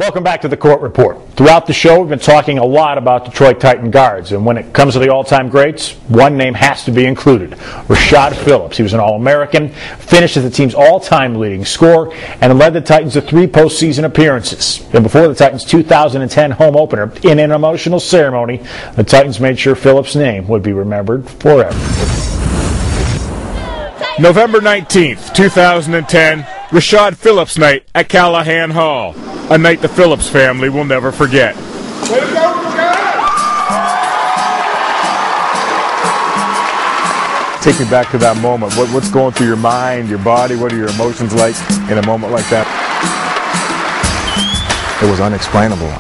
Welcome back to the Court Report. Throughout the show, we've been talking a lot about Detroit Titan guards, and when it comes to the all-time greats, one name has to be included: Rashad Phillips. He was an All-American, finished as the team's all-time leading scorer, and led the Titans to 3 postseason appearances. And before the Titans' 2010 home opener, in an emotional ceremony, the Titans made sure Phillips' name would be remembered forever. November 19th, 2010, Rashad Phillips night at Calihan Hall. A night the Phillips family will never forget. Way to go, Rashad! Take me back to that moment. What's going through your mind, your body? What are your emotions like in a moment like that? It was unexplainable.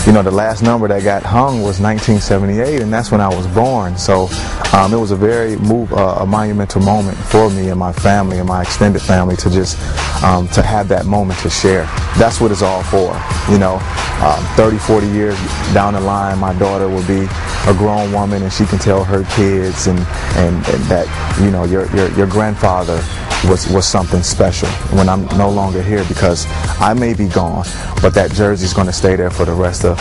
The last number that got hung was 1978, and that's when I was born. So it was a very a monumental moment for me and my family and my extended family to just to have that moment to share. That's what it's all for. 30, 40 years down the line, my daughter will be a grown woman, and she can tell her kids and that your grandfather was something special when I'm no longer here, because I may be gone, but that jersey's going to stay there for the rest of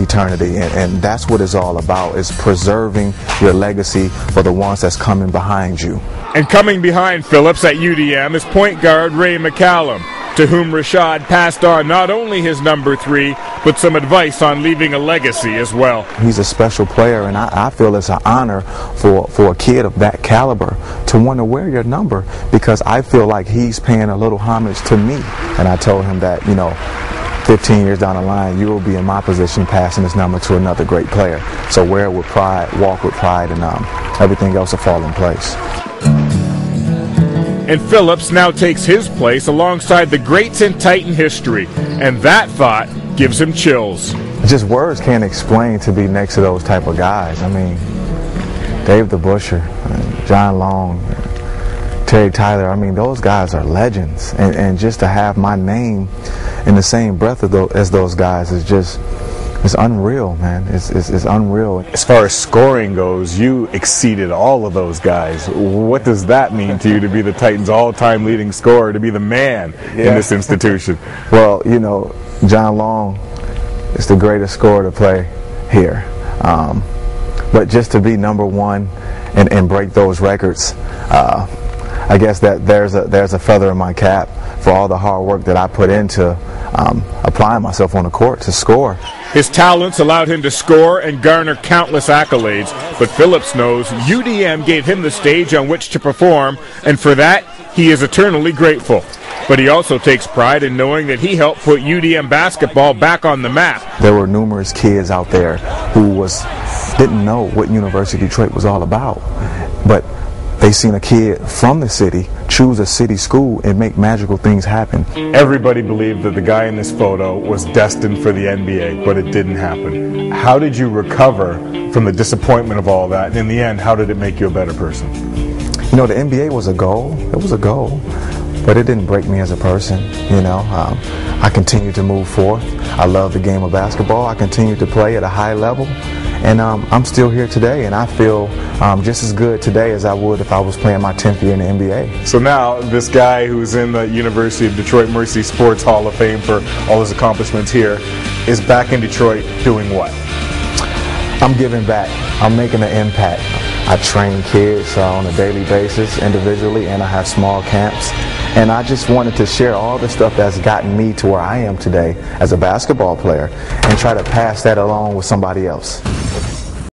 eternity, and that's what it's all about, is preserving your legacy for the ones that's coming behind you. And coming behind Phillips at UDM is point guard Ray McCallum, to whom Rashad passed on not only his number 3, but some advice on leaving a legacy as well. He's a special player, and I feel it's an honor for a kid of that caliber to want to wear your number, because I feel like he's paying a little homage to me. And I told him that, 15 years down the line, you will be in my position passing this number to another great player. So wear it with pride, walk with pride, and everything else will fall in place. And Phillips now takes his place alongside the greats in Titan history, and that thought gives him chills. Just words can't explain to be next to those type of guys. I mean, Dave the Busher, John Long, Terry Tyler, those guys are legends. And just to have my name in the same breath as those guys is just, it's unreal, man. It's unreal. As far as scoring goes, you exceeded all of those guys. What does that mean to you, to be the Titans' all-time leading scorer, to be the man in this institution? Well, John Long is the greatest scorer to play here. But just to be number 1 and break those records, I guess that there's a feather in my cap for all the hard work that I put into applying myself on the court to score. His talents allowed him to score and garner countless accolades, but Phillips knows UDM gave him the stage on which to perform, and for that, he is eternally grateful. But he also takes pride in knowing that he helped put UDM basketball back on the map. There were numerous kids out there who didn't know what University of Detroit was all about, but they seen a kid from the city choose a city school and make magical things happen. Everybody believed that the guy in this photo was destined for the NBA, but it didn't happen. How did you recover from the disappointment of all that? And in the end, how did it make you a better person? The NBA was a goal. It was a goal, but it didn't break me as a person. I continued to move forth. I love the game of basketball. I continued to play at a high level. And I'm still here today, and I feel just as good today as I would if I was playing my 10th year in the NBA. So now, this guy who's in the University of Detroit Mercy Sports Hall of Fame for all his accomplishments here is back in Detroit doing what? I'm giving back. I'm making an impact. I train kids on a daily basis individually, and I have small camps. And I just wanted to share all the stuff that's gotten me to where I am today as a basketball player and try to pass that along with somebody else.